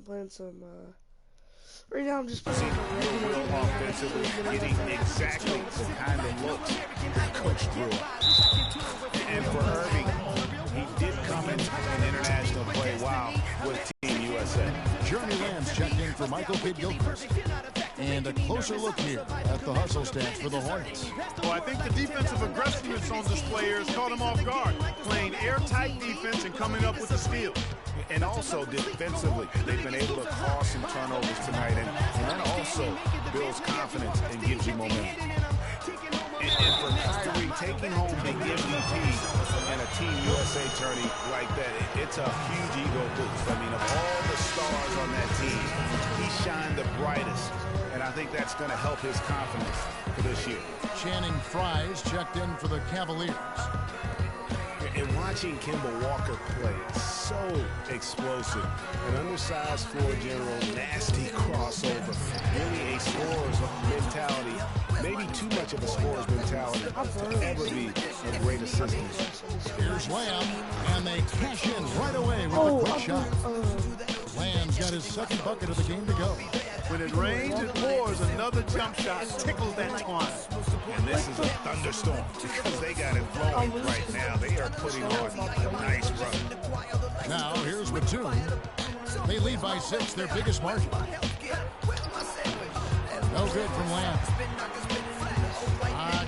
I'm playing some. Right now, I'm just playing real offensively, getting exactly the kind of looks Coach Drew. And for Irving, he did come into an international play with Team USA. Jeremy Lamb's checked in for Michael Kidd-Gilchrist. And a closer look here at the hustle stats for the Hornets. Well, I think the defensive aggressiveness on display here has caught him off guard, playing airtight defense and coming up with the steal. And also defensively, they've been able to cause some turnovers tonight, and that also builds confidence and gives you momentum. And for Kyrie, taking home the MVP and a Team USA tourney like that, it's a huge ego boost. I mean, of all the stars on that team, he shined the brightest, and I think that's going to help his confidence for this year. Channing Frye's checked in for the Cavaliers. And watching Kemba Walker play, it's so explosive. An undersized floor general, nasty crossover, really a scorer's mentality, maybe too much of a scorer's mentality to ever be a great assistant. Here's Lamb, and they cash in right away with a quick shot. Lamb's got his second bucket of the game to go. When it rains, it pours. Another jump shot tickles that twine. And this is a thunderstorm because they got it flowing right now. They are putting on a nice run. Now here's Batum. They lead by 6, their biggest margin. No good from Lamb.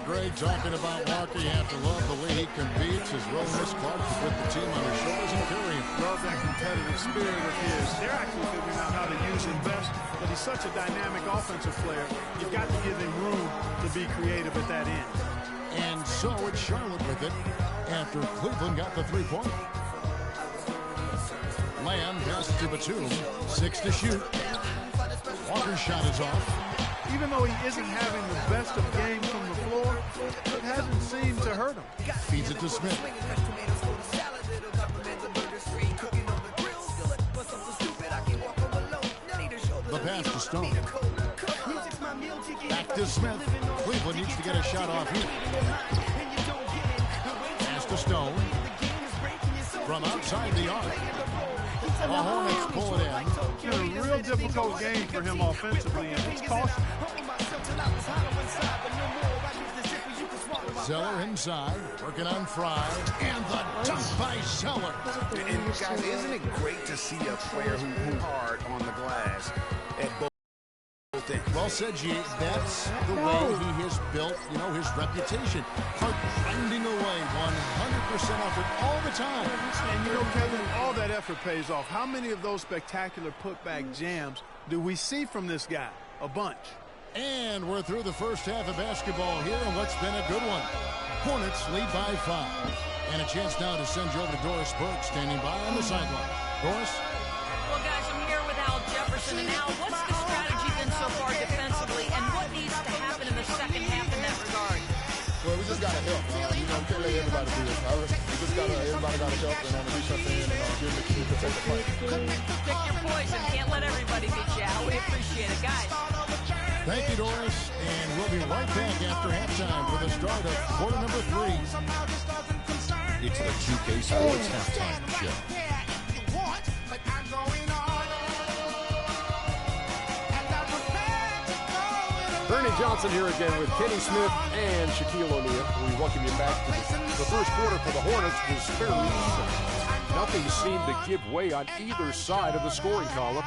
Greg talking about Walker. You have to love the way he competes. His willingness Clark to put the team on his shoulders and carry him. Love that competitive spirit of his. They're actually figuring out how to use him best, but he's such a dynamic offensive player. You've got to give him room to be creative at that end. And so it's Charlotte with it after Cleveland got the three-point. Lamb passes to Batum. 6 to shoot. Walker's shot is off. Even though he isn't having the best of games from the floor, it hasn't seemed to hurt him. Feeds it to Smith. The pass to Stone. Back to Smith. Cleveland needs to get a shot off here. Pass to Stone. From outside the arc. The Hornets pull it in. It's a real difficult game for him offensively, and it's costly. Zeller inside, working on Fry, and the dunk by Zeller. And guys, isn't it great to see a player who hard on the glass at both ends? Well said, G. That's the way he has built, his reputation. Hart grinding away 100% off it all the time. And Kevin, all that effort pays off. How many of those spectacular putback jams do we see from this guy? A bunch. And we're through the first half of basketball here in what's been a good one. Hornets lead by 5. And a chance now to send you over to Doris Burke, standing by on the sideline. Doris? Well, guys, I'm here with Al Jefferson. And Al, what's the strategy been so far defensively, and what needs to happen in the second half in that regard? Well, we just got to help. We can't let everybody do this. Everybody got to help, and on the defense end, and give the kid to take the fight. Pick your poison. Can't let everybody beat you, Al. We appreciate it, guys. Thank you, Doris. And we'll be right back after halftime for the start of quarter number 3. It's the 2K Sports Halftime Show. Bernie Johnson here again with Kenny Smith and Shaquille O'Neal. We welcome you back to the first quarter for the Hornets. Was fairly easy. Nothing seemed to give way on either side of the scoring column.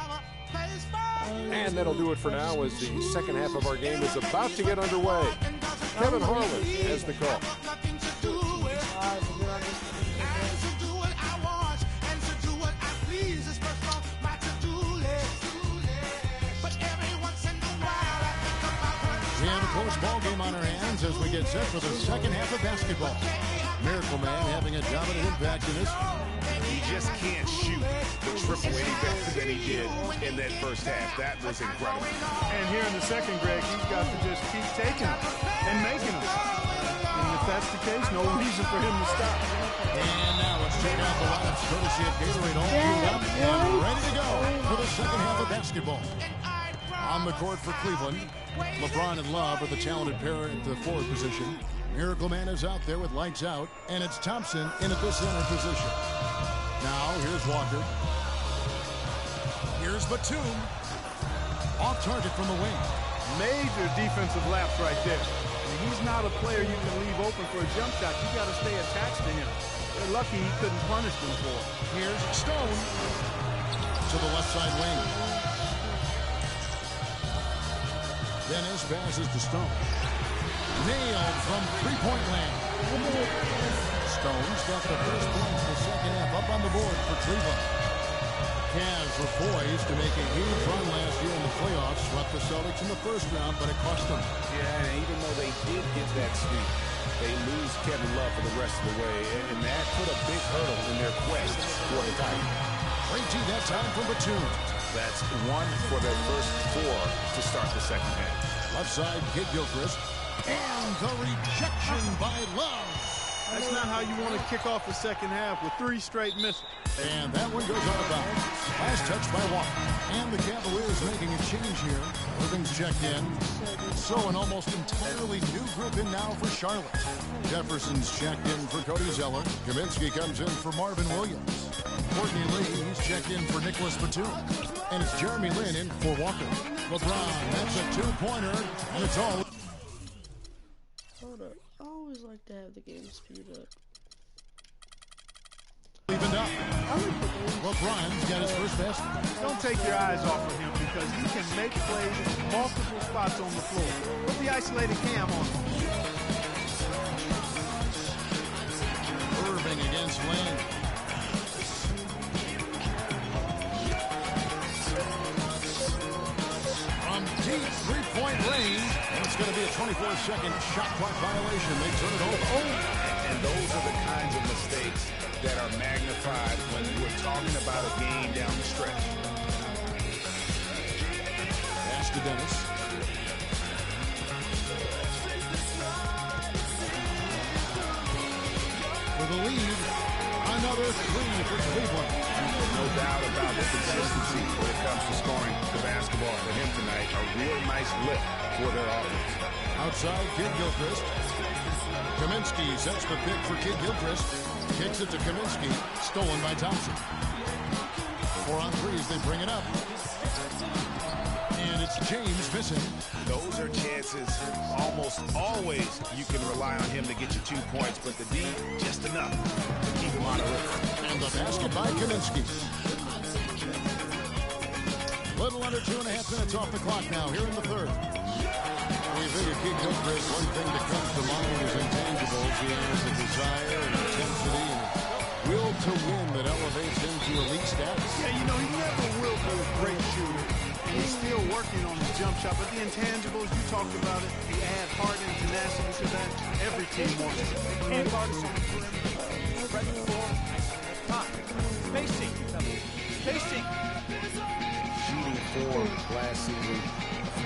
And that'll do it for now as the second half of our game is about to get underway. Kevin Harlan has the call. We have a close ball game on our hands as we get set for the second half of basketball. Miracle Man having a dominant impact in this. He just can't shoot the triple any better than he did in that first half. That was incredible. And here in the second, Greg, he's got to just keep taking them and making them. And if that's the case, no reason for him to stop. And now let's check out the lineups courtesy of Gatorade, all queued up and ready to go for the second half of basketball. On the court for Cleveland, LeBron and Love are the talented pair at the forward position. Miracle Man is out there with lights out, and it's Thompson in at the center position. Now, here's Walker. Here's Batum. Off target from the wing. Major defensive lapse right there. And he's not a player you can leave open for a jump shot. You got to stay attached to him. They're lucky he couldn't punish them for it. Here's Stone to the left side wing. Dennis passes to Stone. Nailed from three-point land. Stone's got the first points in the second half up on the board for Cleveland. Cavs were poised to make a huge run last year in the playoffs. Swept the Celtics in the first round, but it cost them. Yeah, and even though they did get that sweep, they lose Kevin Love for the rest of the way, and that put a big hurdle in their quest for the title. Great G that time from Batum. That's one for their first four to start the second half. Left side, Kid Gilchrist. And the rejection by Love. That's not how you want to kick off the second half with 3 straight misses. And that one goes out of bounds. Last touch by Walker. And the Cavaliers making a change here. Irving's checked in. So an almost entirely new group in now for Charlotte. Jefferson's checked in for Cody Zeller. Kaminsky comes in for Marvin Williams. Courtney Lee, he's checked in for Nicholas Batum. And it's Jeremy Lin in for Walker. LeBron, that's a two-pointer. And it's all... Hold up. I always like to have the game speed up. Evened up. LeBron's got his first basket. Don't take your eyes off of him because he can make plays in multiple spots on the floor. Put the isolated cam on him. Irving against Lane. From deep three-point range. And it's going to be a 24-second shot clock violation. They turn it over. And those are the kinds of mistakes that are magnified when we're talking about a game down the stretch. Pass to Dennis. For the lead, another three for Cleveland. No doubt about the consistency when it comes to scoring the basketball for him tonight. A real nice lift for their offense. Outside, Kid Gilchrist. Kaminsky sets the pick for Kid Gilchrist. Kicks it to Kaminsky. Stolen by Thompson. 4 on 3 as they bring it up. And it's James missing. Those are chances almost always you can rely on him to get you 2 points, but the D, just enough to keep him on a rhythm. And the basket by Kaminsky. Little under 2.5 minutes off the clock now here in the third. We think of Kid Gilchrist, one thing that comes to mind is intangibles. He has a desire and intensity and will to win that elevates him to elite status. Yeah, you know, he never will be a great shooter. And he's still working on the jump shot. But the intangibles, you talked about it. He add heart and tenacity to that. Every team wants it. And artists on the perimeter. Spread the floor. Time. Spacing. Spacing. Shooting 4 last season,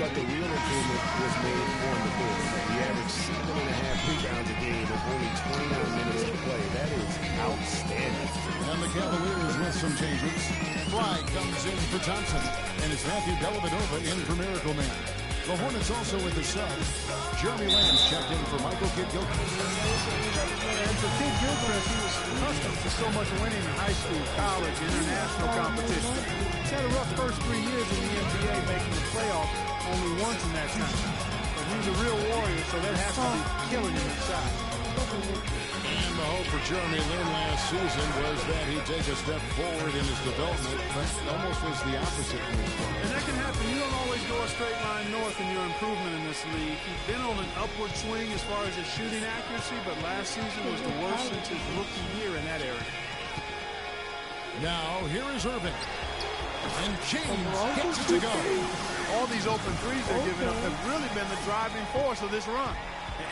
but the real improvement was made on the board. He averaged 7.5 rebounds a game with only 29 minutes to play. That is outstanding. And the Cavaliers with some changes. Fry comes in for Thompson, and it's Matthew Dellavedova in for Miracle Man. The Hornets also with the sub. Jeremy Lamb's checked in for Michael Kid Gilchrist. And for Kid Gilchrist, he was accustomed to so much winning in high school, college, international competition. He's had a rough first 3 years in the NBA, making the playoffs only once in that time. But he's a real warrior, so that has to be killing him inside. And the hope for Jeremy Lin last season was that he'd take a step forward in his development, but almost was the opposite in this one. And that can happen. You don't always go a straight line north in your improvement in this league. He's been on an upward swing as far as his shooting accuracy, but last season was the worst since his rookie year in that area. Now, here is Irving. And James gets it to go. All these open threes they're giving up have really been the driving force of this run.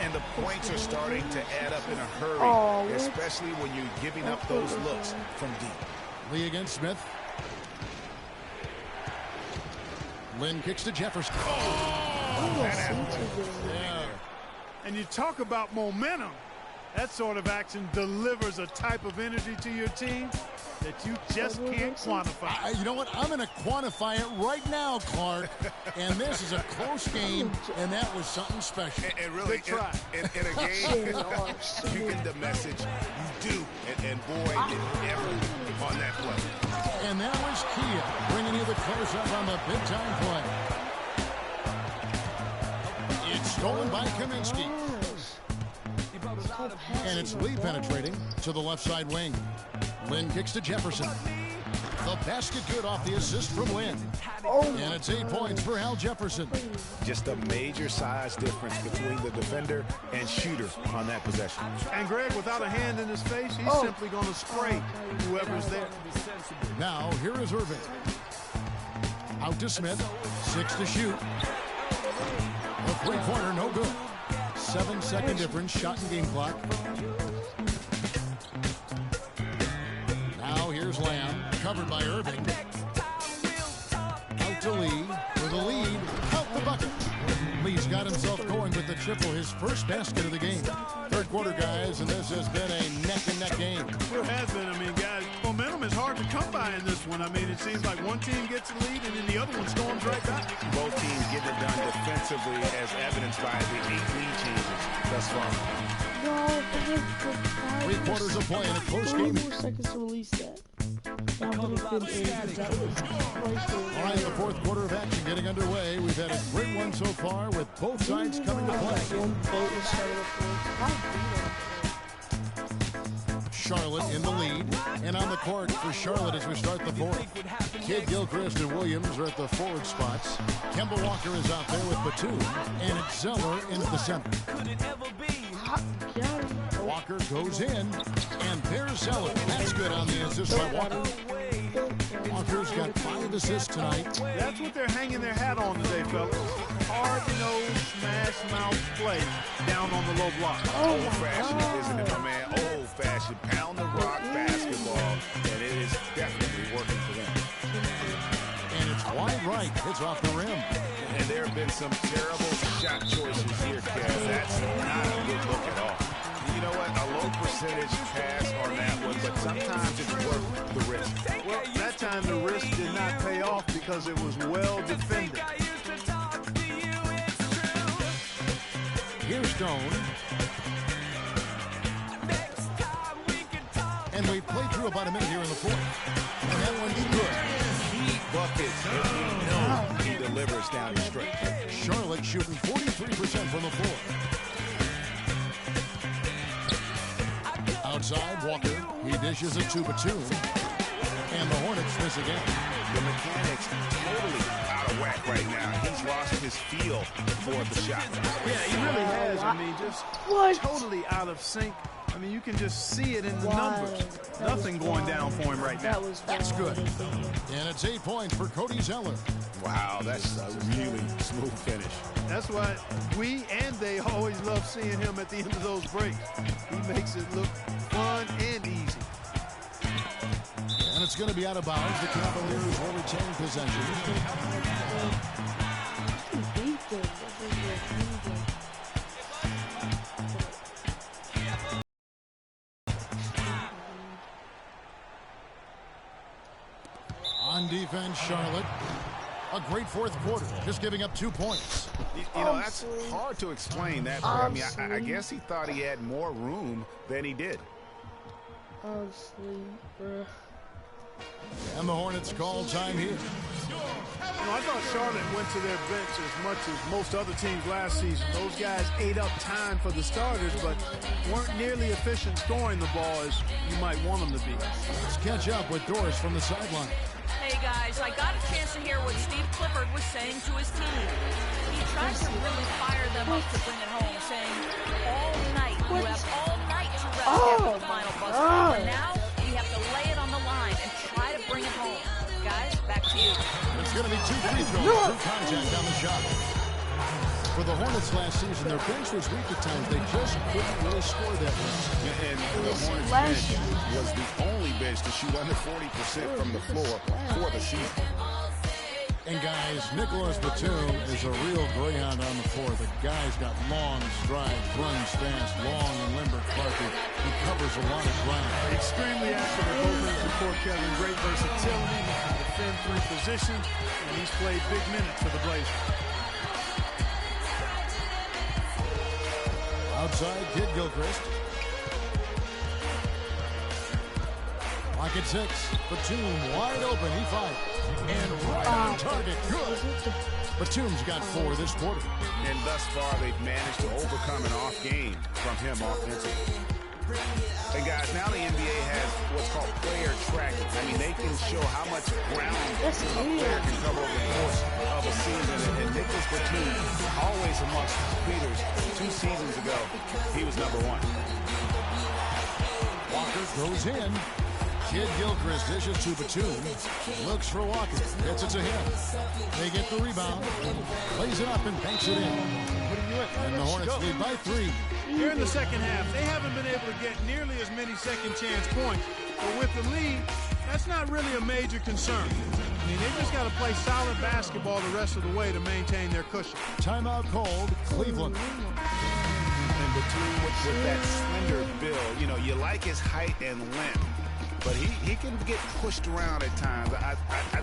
And the points are starting to add up in a hurry, especially when you're giving up those looks from deep. Lee against Smith. Lynn kicks to Jefferson. Yeah. And you talk about momentum. That sort of action delivers a type of energy to your team that you just can't quantify. You know what? I'm going to quantify it right now, Clark. And this is a close game, and that was something special. And really, in a game, you get the message. You do. And boy, did ever on that play. And that was Kia bringing you the close-up on the big-time play. It's stolen by Kaminsky. And it's Lee penetrating to the left side wing. Lynn kicks to Jefferson. The basket good off the assist from Lynn. And it's 8 points for Al Jefferson. Just a major size difference between the defender and shooter on that possession. And Greg, without a hand in his face, he's simply going to spray whoever's there. Now, here is Irving. Out to Smith. 6 to shoot. The three-pointer, no good. 7-second difference, shot and game clock. Now here's Lamb, covered by Irving. Out to Lee for the lead. Out the bucket. Lee's got himself going with the triple, his first basket of the game. Third quarter, guys, and this has been a neck-and-neck game. Sure has been. I mean, guys, momentum is hard to come by in this one. I mean, it seems like one team gets the lead and then the other one storms right back. Both teams getting it done defensively, as evidenced by the 8 lead changes thus far. Three quarters of play in a close game. 4 seconds to release that. That would have been that was right there. All right, the fourth quarter of action getting underway. We've had a great one so far with both sides coming to play. Charlotte in the lead, and on the court for Charlotte as we start the fourth. Kidd, Gilchrist, and Williams are at the forward spots. Kemba Walker is out there with Batum, and it's Zeller into the center. Walker goes in, and there's Zeller. That's good on the assist by Walker. Walker's got 5 assists tonight. That's what they're hanging their hat on today, fellas. Hard-nosed, smash-mouth play down on the low block. Old-fashioned, isn't it, my man? Old-fashioned, pound-the-rock basketball, and it is definitely working for them. And it's wide right. It's off the rim. And there have been some terrible shot choices here, Kev. That's not a good look at all. You know what? A low percentage pass on that one, but sometimes it's worth the risk. Well, that time the risk did not pay off because it was well defended. Here's Stone. And we played through about a minute here in the fourth. And that one's good. Key buckets, and we know he delivers down the stretch. Charlotte shooting 43% from the floor. Outside, Walker. He dishes it to Batum. And the Hornets miss again. The mechanics totally out of whack right now. He's lost his feel for the shot. Yeah, he really has. I mean, just totally out of sync. I mean, you can just see it in the numbers. Nothing going down for him right now. That's good. And it's 8 points for Cody Zeller. Wow, that's a really smooth finish. That's why we and they always love seeing him at the end of those breaks. He makes it look fun and easy. And it's going to be out of bounds. The Cavaliers will retain possession. On defense, Charlotte. A great fourth quarter, just giving up 2 points. You know, that's hard to explain that. I mean, I guess he thought he had more room than he did. Honestly, bruh. And the Hornets call time here. You know, I thought Charlotte went to their bench as much as most other teams last season. Those guys ate up time for the starters, but weren't nearly efficient scoring the ball as you might want them to be. Let's catch up with Doris from the sideline. Hey guys, I got a chance to hear what Steve Clifford was saying to his team. He tried to really fire them up to bring it home, saying, all night, you have all night to rest after the final buzzer. And now, we have to lay it on the line and try to bring it home. Guys, back to you. It's going to be 2 free throws, 2 contact on the shot. For the Hornets last season, their bench was weak at times. They just couldn't really score that much. And the Hornets bench was the only bench to shoot under 40% from the floor for the season. And guys, Nicholas Batum is a real greyhound on the floor. The guy's got long strides, runs fast, long and limber Clarky. He covers a lot of ground. Extremely active at both ends of the court, Kevin. Great versatility. He can defend three positions, and he's played big minutes for the Blazers. Outside, Kid Gilchrist. Lock at 6. Batum wide open. He fights. And right on target. Good. Batum's got 4 this quarter. And thus far, they've managed to overcome an off game from him offensively. And guys, now the NBA has what's called player tracking. I mean, they can show how much ground a player can cover over the course of a season. And Nicholas Batum, always amongst leaders, 2 seasons ago, he was number 1. Walker goes in. Kid Gilchrist dishes to Batum. Looks for Walker. Gets it to him. They get the rebound. Plays it up and banks it in. And the Hornets lead by 3. Here in the second half, they haven't been able to get nearly as many second chance points. But with the lead, that's not really a major concern. I mean, they just got to play solid basketball the rest of the way to maintain their cushion. Timeout called. Cleveland. And Batum with that slender build, you know, you like his height and length. But he can get pushed around at times. I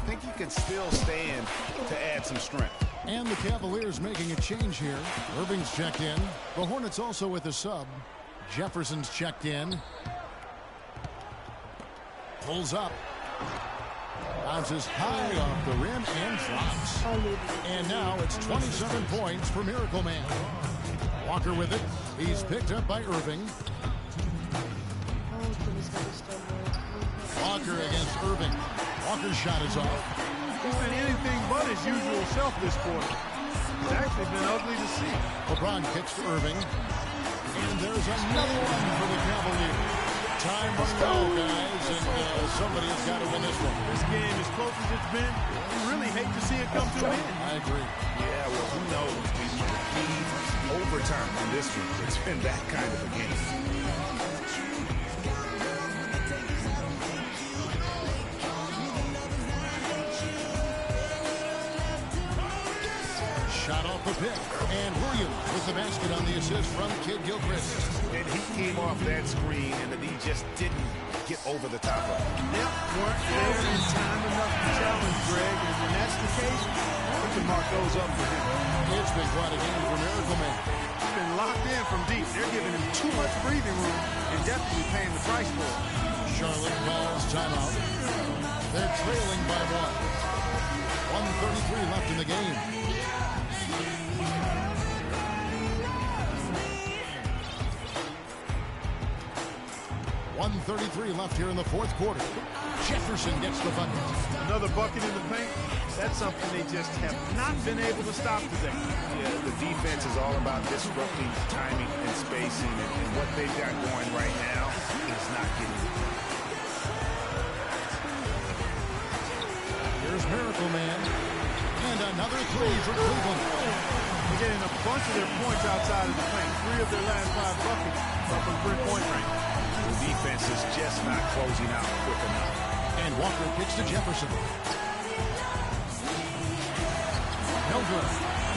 think he can still stand to add some strength. And the Cavaliers making a change here. Irving's checked in. The Hornets also with a sub. Jefferson's checked in. Pulls up. Bounces high off the rim and drops. And now it's 27 points for Miracle Man. Walker with it. He's picked up by Irving. Walker against Irving. Walker's shot is off. He's been anything but his usual self this quarter. It's actually been ugly to see. LeBron kicks to Irving. And there's another one for the Cavaliers. Time running out, guys, and somebody has got to win this one. This game, as close as it's been, you really hate to see it come to an end. I agree. Yeah, well, who knows? We need overtime on this one. It's been that kind of a game. Shot off the pick. And Williams with the basket on the assist from Kid Gilchrist. And he came off that screen, and he just didn't get over the top of it. Yep, weren't there in time enough to challenge Greg, and when that's the case, we can mark those up for him. It's been quite a game for Miracle Man. He's been locked in from deep. They're giving him too much breathing room and definitely paying the price for it. Charlotte calls timeout. They're trailing by 1. 1:33 left in the game. .133 left here in the fourth quarter. Jefferson gets the bucket. Another bucket in the paint. That's something they just have not been able to stop today. Yeah, the defense is all about disrupting timing and spacing, and what they've got going right now is not getting it. Here's Miracle Man. And another 3 for Cleveland. They're getting a bunch of their points outside of the paint. 3 of their last 5 buckets are from three-point range. The defense is just not closing out quick enough. And Walker kicks to Jefferson. No good.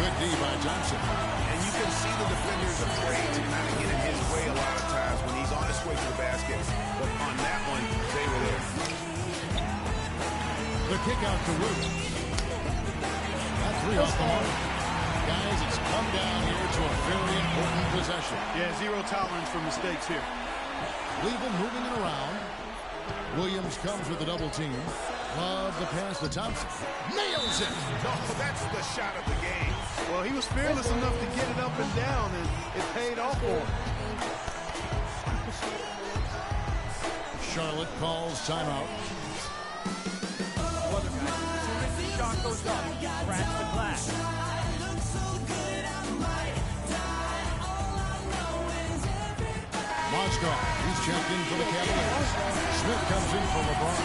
Good D by Johnson. And you can see the defenders afraid to kind of get in his way a lot of times when he's on his way to the basket. But on that one, they were there. The kick out to Williams. That 3 off the mark. Guys, it's come down here to a very important possession. Yeah, zero tolerance for mistakes here. Cleveland moving it around. Williams comes with a double team. Love the pass to Thompson. Nails it. Oh, that's the shot of the game. Well, he was fearless enough to get it up and down, and it paid off for him. Charlotte calls timeout. Other guys, as soon as the shot goes up, crash the glass. Mozgov, he's checked in for the Cavaliers. Smith comes in for LeBron.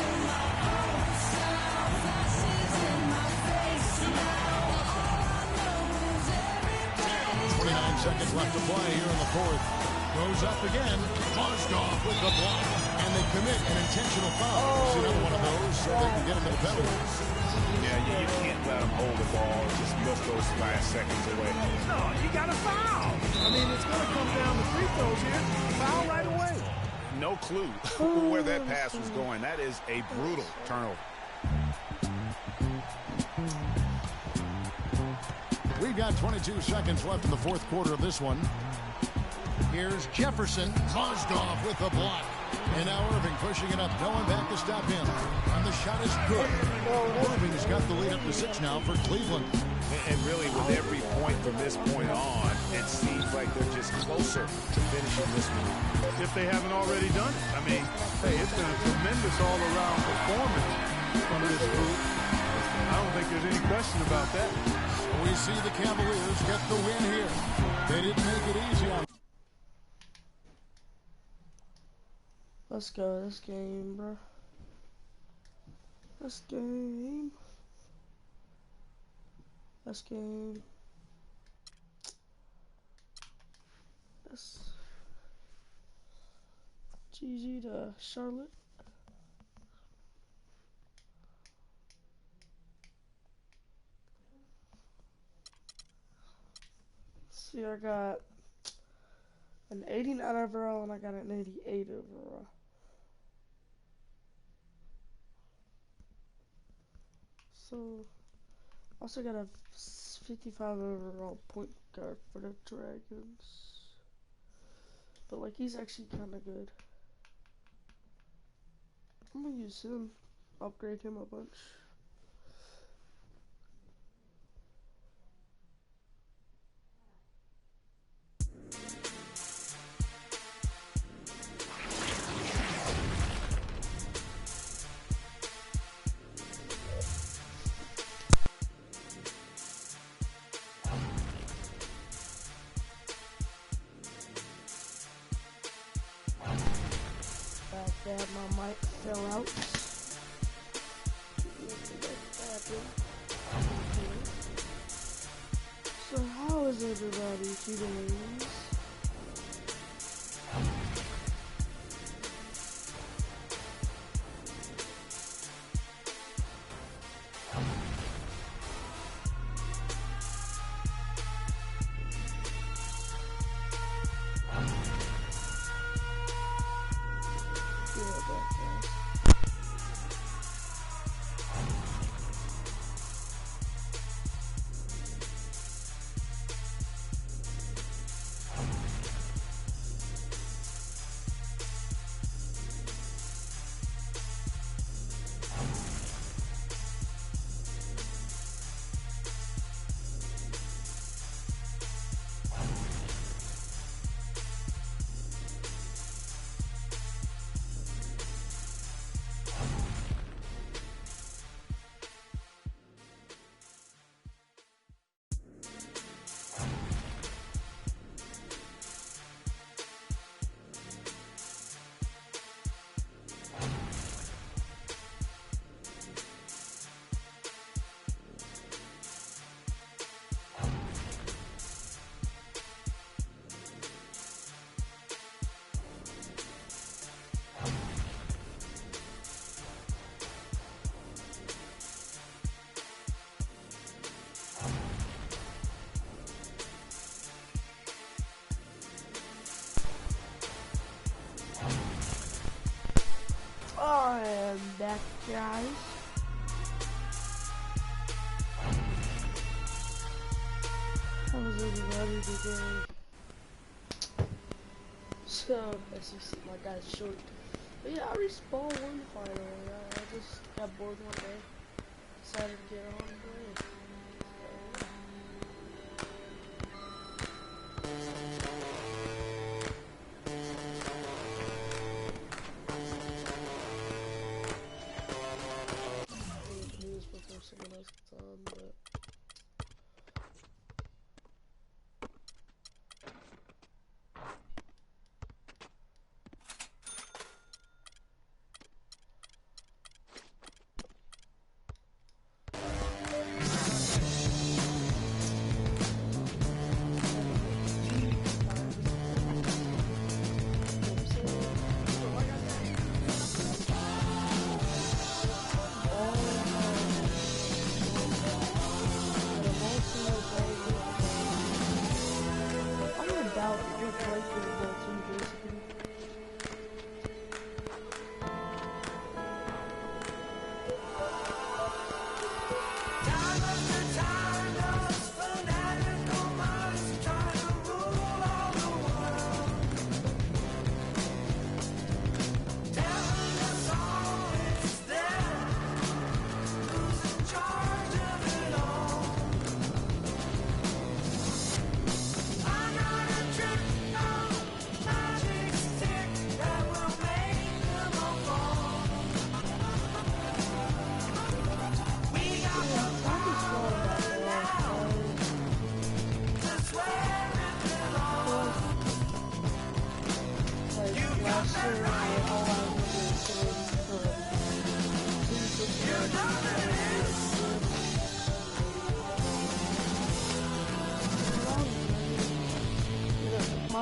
Seconds left to play here in the fourth. Goes up again. Mozgov with the block. And they commit an intentional foul. See another one of those so they can get him to the penalty. Yeah, you can't let them hold the ball and just milk those last seconds away. No, you got to foul. I mean, it's going to come down to free throws here. Foul right away. No clue where that pass was going. That is a brutal turnover. We've got 22 seconds left in the fourth quarter of this one. Here's Jefferson, Mozgov with the block. And now Irving pushing it up. No one back to stop him. And the shot is good. Irving's got the lead up to 6 now for Cleveland. And really, with every point from this point on, it seems like they're just closer to finishing this one. If they haven't already done it. I mean, hey, it's been a tremendous all-around performance from this group. I don't think there's any question about that. We see the Cavaliers get the win here. They didn't make it easy on. Let's go. This game, bro. This game. This game. This. GG to Charlotte. See, I got an 89 overall and I got an 88 overall. So, also got a 55 overall point guard for the Dragons. But, like, he's actually kind of good. I'm gonna use him, upgrade him a bunch. Bad, my mic fell out. So how is everybody today? I am back, guys. How's everybody today? So, as you see, my guy's short. But yeah, I respawned one finally. I just got bored one day. Decided to get on and play. But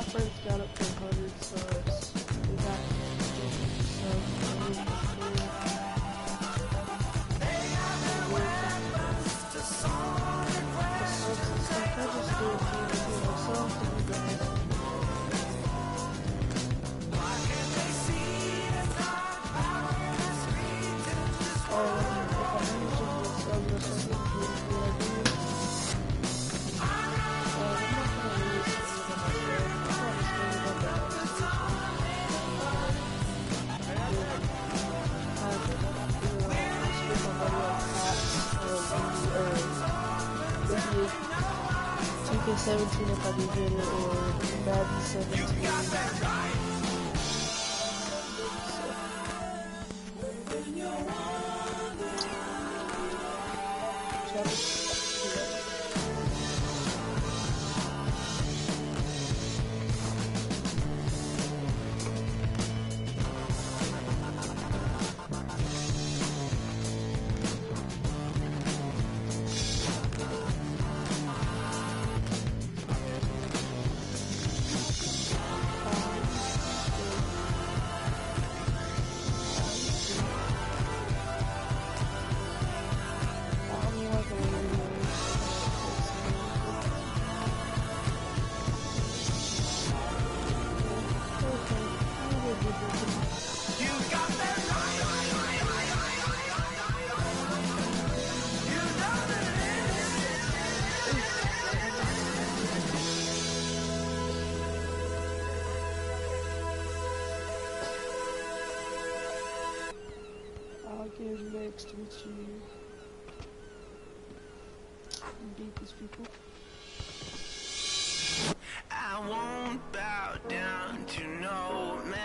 my friends got up to 100 subs. We got $2K17 if I do get it, or Madden 17. Next with you beat these people. I won't bow down to no man.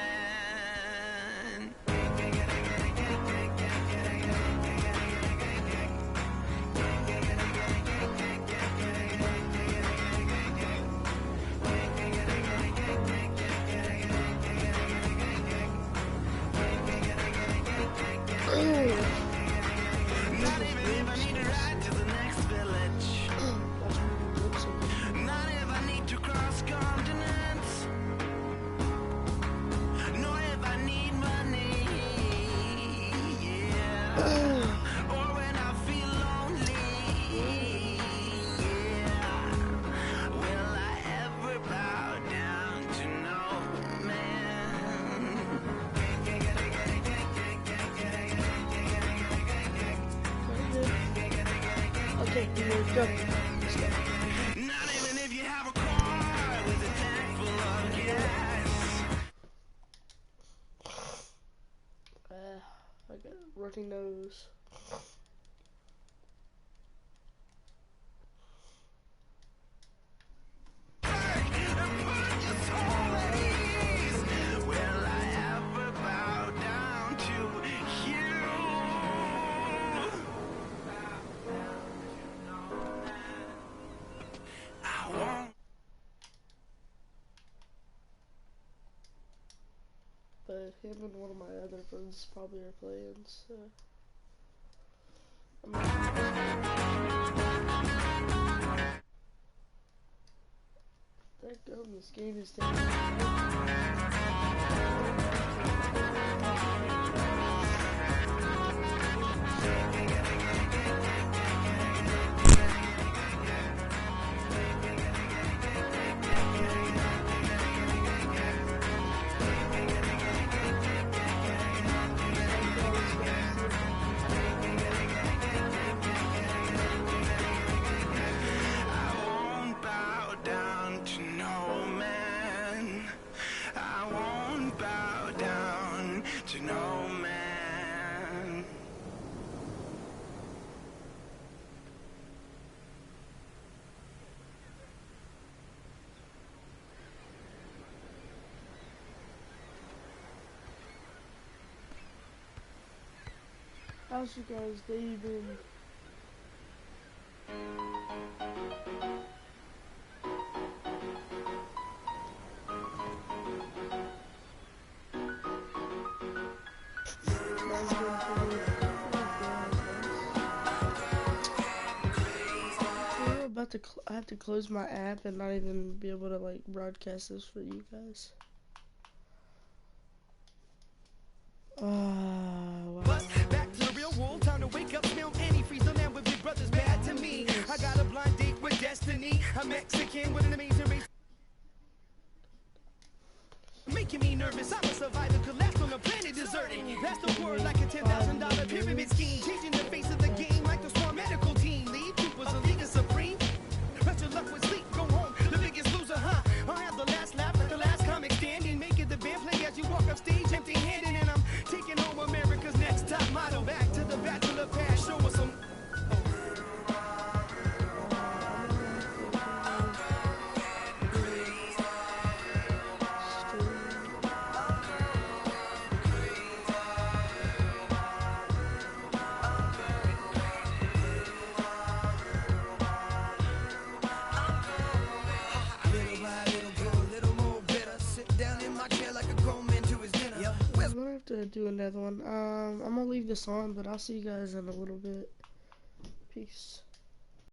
Okay, here we go. Let's go. Not even if you have a car with a tank full of gas. I got a runny nose. But him and one of my other friends probably are playing, so that gun, this game is taking how's you guys' day been? about to. I have to close my app and not even be able to like broadcast this for you guys. Wow. Back to the real world, time to wake up, smell antifreeze. The land with big brothers bad to me. I got a blind date with destiny. I'm Mexican with an amazing race. Making me nervous, I'm a survivor, collapsed on the planet deserted. That's the word, like a $10,000 pyramid scheme. Changing the face of the game like the Swan medical team. Lead was a league of supreme. Rest your luck with sleep, go home. The biggest loser, huh? I'll have the last laugh like the last comic standing. Make it the band play as you walk up stage empty handed. And I'm taking home America's next top model. Back to the bachelor pad, show us some. To do another one. I'm gonna leave this on, but I'll see you guys in a little bit. Peace.